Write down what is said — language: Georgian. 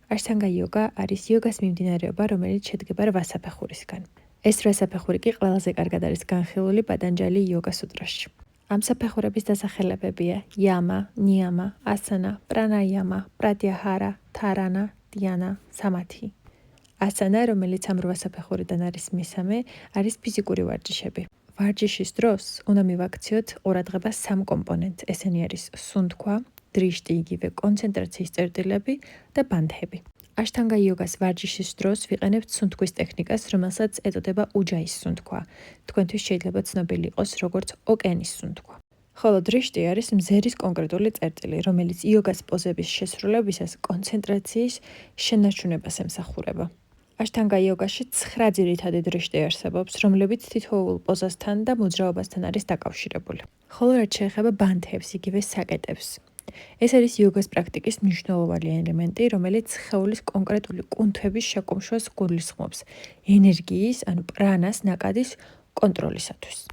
აშთანგა იოგა არის იოგას მიმდინარეობა, რომელიც შედგება 8 საფეხურისგან. ეს 8 საფეხური კი ყველაზე კარგად არის განხილული პატანჯალი იოგა სუტრაში. ამ საფეხურების დასახელებებია იამა, ნიამა, ასანა, პრანაიამა, პრატიაჰარა, თარანა, დიანა, სამათი. ასანა, რომელიც ამ 8 საფეხურიდან არის მესამე, არის ფიზიკური ვარჯიშები. ვარჯიშის დროს უნდა მივაქციოთ ყურადღება 3 კომპონენტს. ესენი არის სუნთქვა, დრიშტი, იგივე კონცენტრაციის წერტილები და ბანდები. აშთანგა იოგას ვარჯიშის დროს ვიყენებთ სუნთქვის ტექნიკას, რომელსაც ეწოდება უჯაის სუნთქვა. თქვენთვის შეიძლება ცნობილი იყოს როგორც ოკეანის სუნთქვა. ხოლო დრიშტი არის მზერის კონკრეტული წერტილი, რომელიც იოგას პოზების შესრულებისას კონცენტრაციის შენარჩუნებას ემსახურება. აშთანგა იოგაში 9 ძირითადი დრიშტი არსებობს, რომლებიც თითოეულ პოზასთან და მოძრაობასთან არის დაკავშირებული. ხოლო რაც შეეხება ბანდებს, იგივე საკეტებს. ეს არის იოგას პრაქტიკის მნიშვნელოვანი ელემენტი, რომელიც სხეულის კონკრეტული კუნთების შეკუმშვას გულისხმობს ენერგიის, ანუ პრანას ნაკადის კონტროლისათვის.